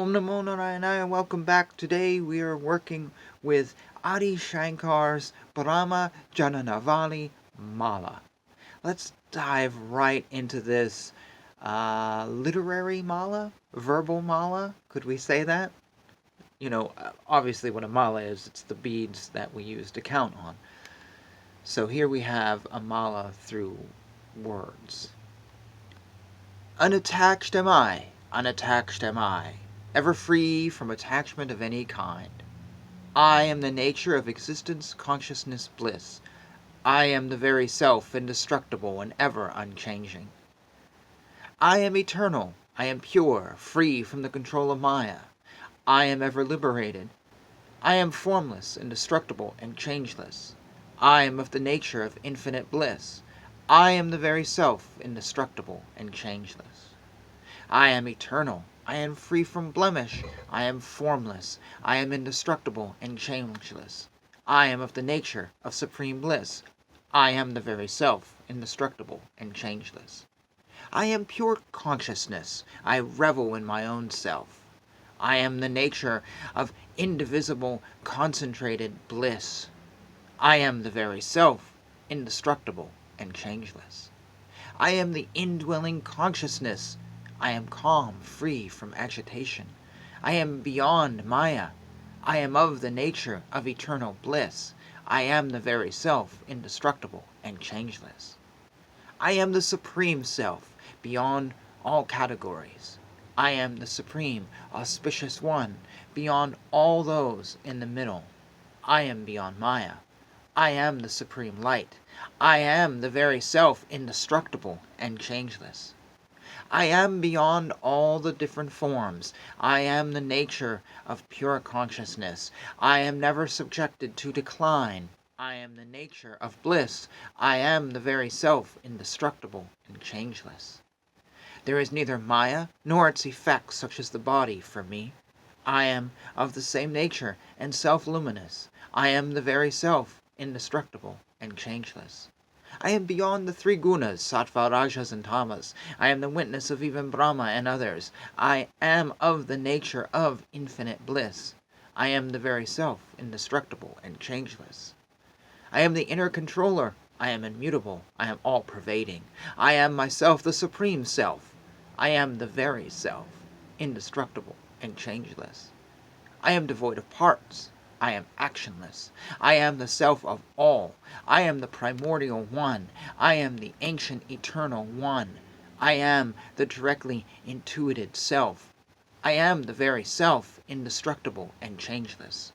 Om Namo Narayana and welcome back. Today we are working with Adi Shankar's Brahma Jnanavali Mala. Let's dive right into this literary mala, verbal mala. Could we say that? You know, obviously what a mala is, it's the beads that we use to count on. So here we have a mala through words. Unattached am I, ever free from attachment of any kind. I am the nature of existence, consciousness, bliss. I am the very self, indestructible and ever unchanging. I am eternal, I am pure, free from the control of Maya. I am ever liberated. I am formless, indestructible, and changeless. I am of the nature of infinite bliss. I am the very self, indestructible and changeless. I am eternal. I am free from blemish. I am formless. I am indestructible and changeless. I am of the nature of supreme bliss. I am the very self, indestructible and changeless. I am pure consciousness. I revel in my own self. I am the nature of indivisible, concentrated bliss. I am the very self, indestructible and changeless. I am the indwelling consciousness. I am calm, free from agitation. I am beyond Maya. I am of the nature of eternal bliss. I am the very self, indestructible and changeless. I am the supreme self, beyond all categories. I am the supreme, auspicious one, beyond all those in the middle. I am beyond Maya. I am the supreme light. I am the very self, indestructible and changeless. I am beyond all the different forms. I am the nature of pure consciousness. I am never subjected to decline. I am the nature of bliss. I am the very self, indestructible and changeless. There is neither Maya nor its effects, such as the body, for me. I am of the same nature and self-luminous. I am the very self, indestructible and changeless. I am beyond the three gunas, sattva, rajas, and tamas. I am the witness of even Brahma and others. I am of the nature of infinite bliss. I am the very self, indestructible and changeless. I am the inner controller. I am immutable. I am all-pervading. I am myself, the supreme self. I am the very self, indestructible and changeless. I am devoid of parts. I am actionless. I am the self of all. I am the primordial one. I am the ancient eternal one. I am the directly intuited self. I am the very self, indestructible and changeless.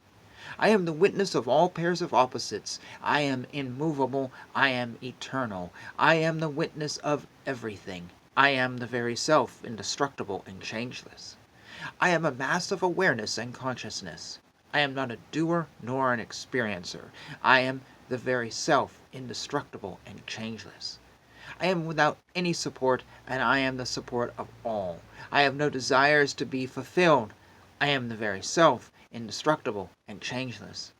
I am the witness of all pairs of opposites. I am immovable. I am eternal. I am the witness of everything. I am the very self, indestructible and changeless. I am a mass of awareness and consciousness. I am not a doer nor an experiencer. I am the very self, indestructible and changeless. I am without any support, and I am the support of all. I have no desires to be fulfilled. I am the very self, indestructible and changeless.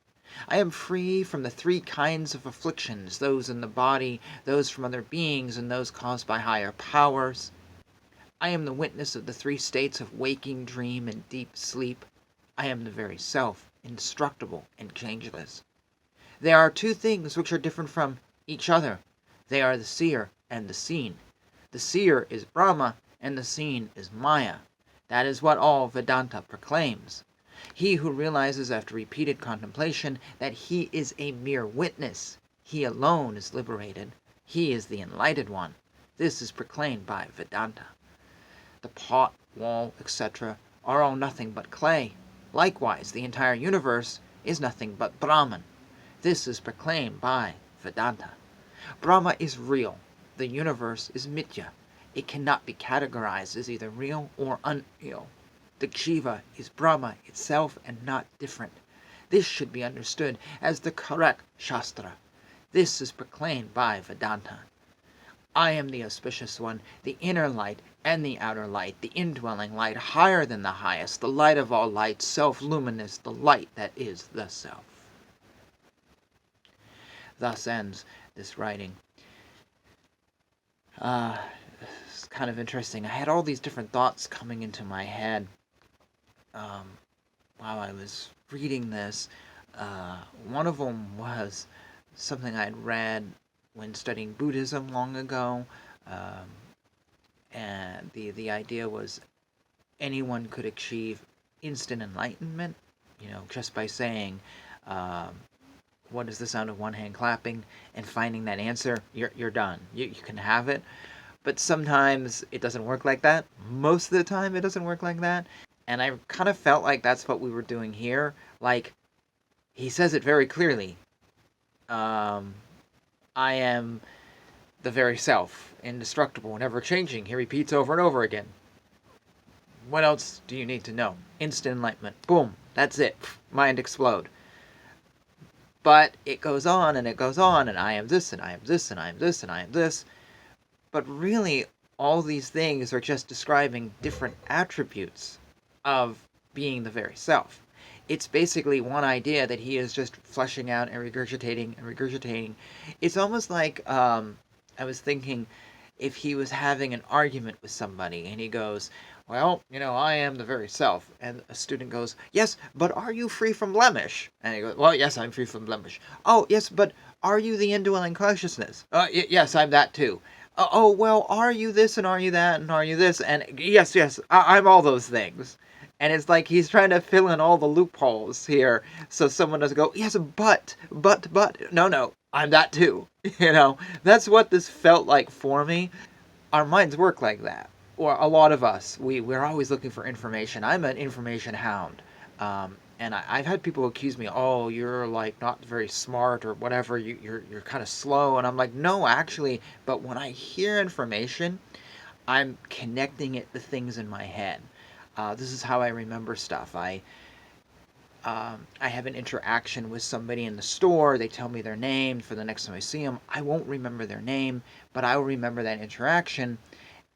I am free from the three kinds of afflictions, those in the body, those from other beings, and those caused by higher powers. I am the witness of the three states of waking, dream, and deep sleep. I am the very self, indestructible and changeless. There are two things which are different from each other. They are the seer and the seen. The seer is Brahma, and the seen is Maya. That is what all Vedanta proclaims. He who realizes after repeated contemplation that he is a mere witness, he alone is liberated. He is the enlightened one. This is proclaimed by Vedanta. The pot, wall, etc. are all nothing but clay. Likewise, the entire universe is nothing but Brahman. This is proclaimed by Vedanta. Brahma is real. The universe is mithya. It cannot be categorized as either real or unreal. The Shiva is Brahma itself and not different. This should be understood as the correct Shastra. This is proclaimed by Vedanta. I am the auspicious one, the inner light and the outer light, the indwelling light, higher than the highest, the light of all lights, self-luminous, the light that is the self. Thus ends this writing. It's kind of interesting. I had all these different thoughts coming into my head. while I was reading this. One of them was something I'd read when studying Buddhism long ago, um, and the idea was anyone could achieve instant enlightenment, just by saying, um, "What is the sound of one hand clapping?" and finding that answer. You're done. You can have it. But sometimes it doesn't work like that. Most of the time, it doesn't work like that. And I kind of felt like that's what we were doing here. Like, he says it very clearly. Um, I am the very self, indestructible and ever changing. He repeats over and over again. What else do you need to know? Instant enlightenment. Boom. That's it. Mind explode. But it goes on and it goes on, and I am this, and I am this, and I am this, and I am this. But really, all these things are just describing different attributes of being the very self. It's basically one idea that he is just fleshing out and regurgitating and regurgitating. It's almost like, I was thinking, if he was having an argument with somebody and he goes, well, I am the very self. And a student goes, yes, but are you free from blemish? And he goes, well, yes, I'm free from blemish. Oh, yes, but are you the indwelling consciousness? Yes, I'm that too. Oh, well, are you this and are you that and are you this? And yes, I'm all those things. And it's like he's trying to fill in all the loopholes here so someone doesn't go, yes, but, no, I'm that too. That's what this felt like for me. Our minds work like that. Or a lot of us, we're always looking for information. I'm an information hound. And I've had people accuse me, oh, you're like not very smart or whatever, you're kind of slow. And I'm like, no, actually, but when I hear information, I'm connecting it to things in my head. This is how I remember stuff. I have an interaction with somebody in the store. They tell me their name. For the next time I see them, I won't remember their name, but I will remember that interaction.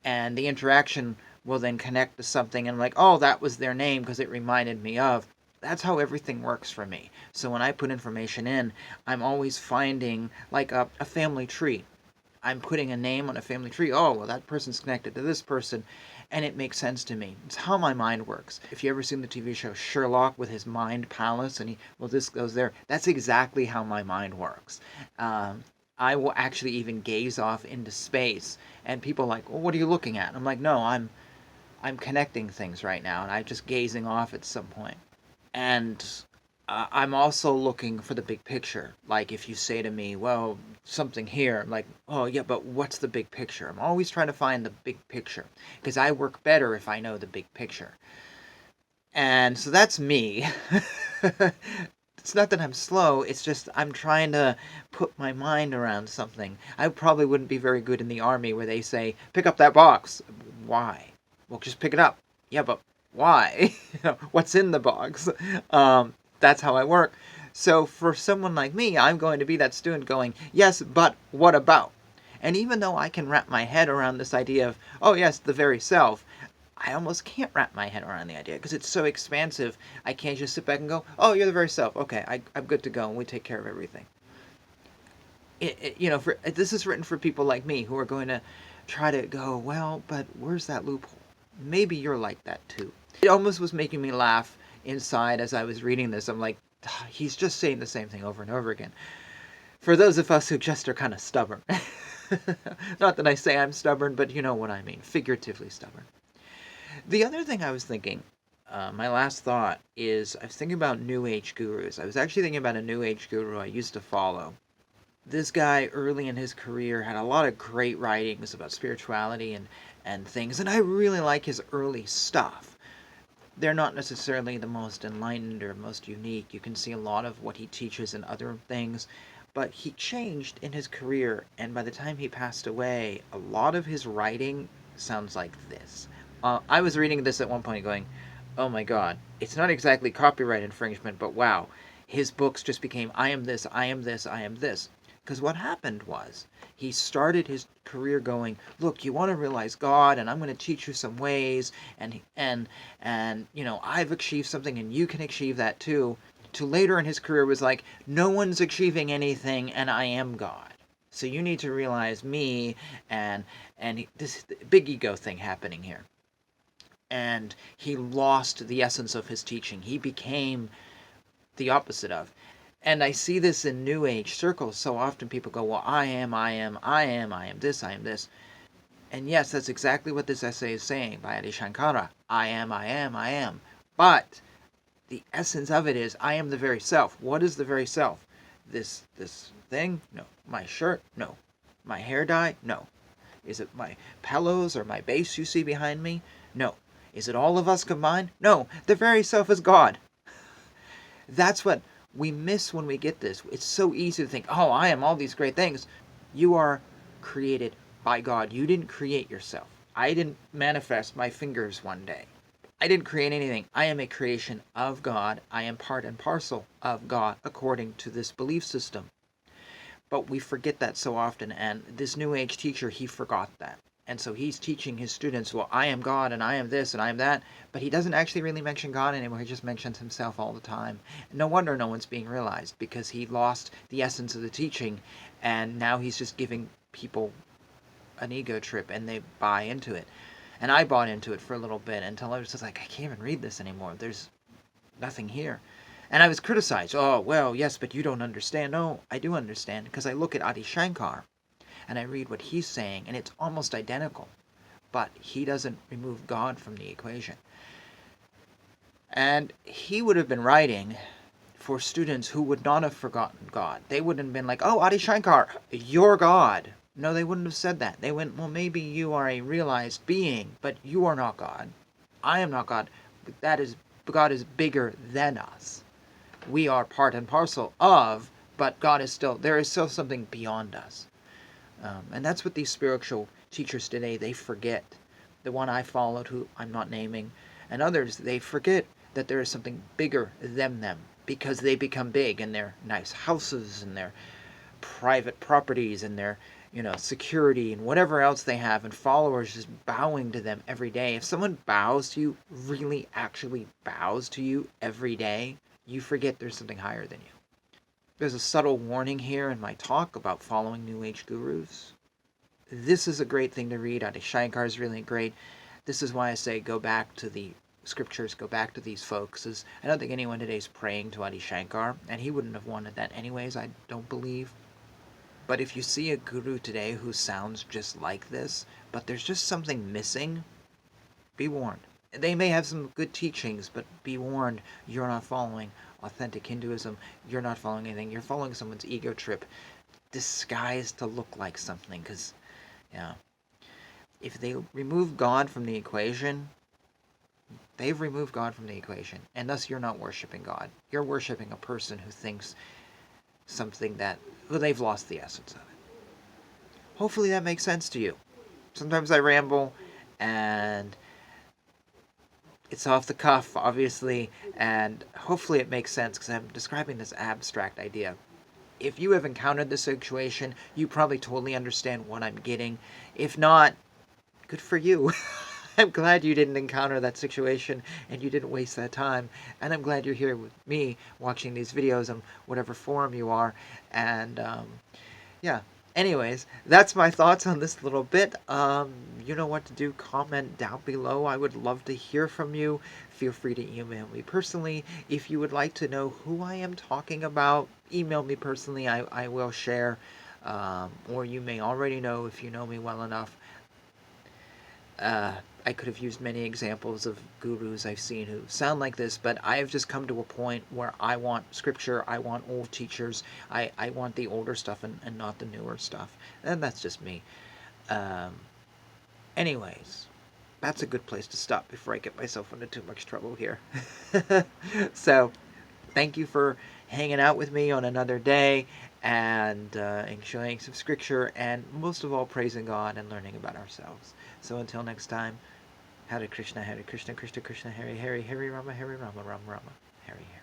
And the interaction will then connect to something. And I'm like, oh, that was their name because it reminded me of. That's how everything works for me. So when I put information in, I'm always finding like a family tree. I'm putting a name on a family tree. Oh, well, that person's connected to this person, and it makes sense to me. It's how my mind works. If you ever seen the TV show Sherlock with his mind palace, and this goes there, that's exactly how my mind works. I will actually even gaze off into space, and people are like, well, what are you looking at? And I'm like, no, I'm connecting things right now, and I'm just gazing off at some point. And I'm also looking for the big picture. Like if you say to me, well, something here, I'm like, oh yeah, but what's the big picture? I'm always trying to find the big picture because I work better if I know the big picture. And so that's me. It's not that I'm slow, it's just I'm trying to put my mind around something. I probably wouldn't be very good in the army where they say, pick up that box. Why? Well, just pick it up. Yeah, but why? What's in the box? That's how I work. So for someone like me, I'm going to be that student going, yes, but what about? And even though I can wrap my head around this idea of, oh yes, the very self, I almost can't wrap my head around the idea because it's so expansive. I can't just sit back and go, oh, you're the very self. Okay, I'm good to go and we take care of everything. This is written for people like me who are going to try to go, well, but where's that loophole? Maybe you're like that too. It almost was making me laugh inside as I was reading this. I'm like, he's just saying the same thing over and over again. For those of us who just are kind of stubborn. Not that I say I'm stubborn, but you know what I mean. Figuratively stubborn. The other thing I was thinking, my last thought, is I was thinking about New Age gurus. I was actually thinking about a New Age guru I used to follow. This guy, early in his career, had a lot of great writings about spirituality and things, and I really like his early stuff. They're not necessarily the most enlightened or most unique. You can see a lot of what he teaches in other things, but he changed in his career, and by the time he passed away, a lot of his writing sounds like this. I was reading this at one point going, oh my god, it's not exactly copyright infringement, but wow, his books just became, I am this, I am this, I am this. Because what happened was, he started his career going, look, you want to realize God, and I'm going to teach you some ways, and I've achieved something, and you can achieve that too. To later in his career was like, no one's achieving anything, and I am God. So you need to realize me, and this big ego thing happening here. and he lost the essence of his teaching. He became the opposite of. And I see this in New Age circles so often. People go, well, I am this, I am this. And yes, that's exactly what this essay is saying by Adi Shankara. I am. But the essence of it is, I am the very self. What is the very self? This thing? No. My shirt? No. My hair dye? No. Is it my pillows or my base you see behind me? No. Is it all of us combined? No. The very self is God. That's what we miss when we get this. It's so easy to think, oh, I am all these great things. You are created by God. You didn't create yourself. I didn't manifest my fingers one day. I didn't create anything. I am a creation of God. I am part and parcel of God according to this belief system. But we forget that so often, and this New Age teacher, he forgot that. And so he's teaching his students, well, I am God, and I am this, and I am that. But he doesn't actually really mention God anymore. He just mentions himself all the time. No wonder no one's being realized, because he lost the essence of the teaching, and now he's just giving people an ego trip, and they buy into it. And I bought into it for a little bit until I was just like, I can't even read this anymore. There's nothing here. And I was criticized. Oh, well, yes, but you don't understand. No, I do understand, because I look at Adi Shankar, and I read what he's saying, and it's almost identical. But he doesn't remove God from the equation. And he would have been writing for students who would not have forgotten God. They wouldn't have been like, oh, Adi Shankar, you're God. No, they wouldn't have said that. They went, well, maybe you are a realized being, but you are not God. I am not God. God is bigger than us. We are part and parcel of, but there is still something beyond us. And that's what these spiritual teachers today, they forget. The one I followed, who I'm not naming, and others, they forget that there is something bigger than them, because they become big in their nice houses and their private properties and their security and whatever else they have, and followers just bowing to them every day. If someone bows to you, really actually bows to you every day, you forget there's something higher than you. There's a subtle warning here in my talk about following New Age gurus. This is a great thing to read. Adi Shankar is really great. This is why I say go back to the scriptures, go back to these folks. I don't think anyone today is praying to Adi Shankar, and he wouldn't have wanted that anyways, I don't believe. But if you see a guru today who sounds just like this, but there's just something missing, be warned. They may have some good teachings, but be warned, you're not following authentic Hinduism. You're not following anything. You're following someone's ego trip disguised to look like something. Because, if they remove God from the equation, they've removed God from the equation. And thus you're not worshiping God. You're worshiping a person who thinks something they've lost the essence of it. Hopefully that makes sense to you. Sometimes I ramble, and it's off the cuff, obviously, and hopefully it makes sense, because I'm describing this abstract idea. If you have encountered this situation, you probably totally understand what I'm getting. If not, good for you. I'm glad you didn't encounter that situation and you didn't waste that time. And I'm glad you're here with me watching these videos on whatever forum you are. And yeah. Anyways, that's my thoughts on this little bit. You know what to do. Comment down below. I would love to hear from you. Feel free to email me personally. If you would like to know who I am talking about, email me personally. I will share. Or you may already know if you know me well enough. I could have used many examples of gurus I've seen who sound like this, but I have just come to a point where I want scripture, I want old teachers, I want the older stuff and not the newer stuff. And that's just me. Anyways, that's a good place to stop before I get myself into too much trouble here. So, thank you for hanging out with me on another day, and enjoying some scripture, and most of all, praising God and learning about ourselves. So until next time, Hare Krishna, Krishna Krishna, Hare Hare, Hare Rama, Rama Rama, Hare Hare.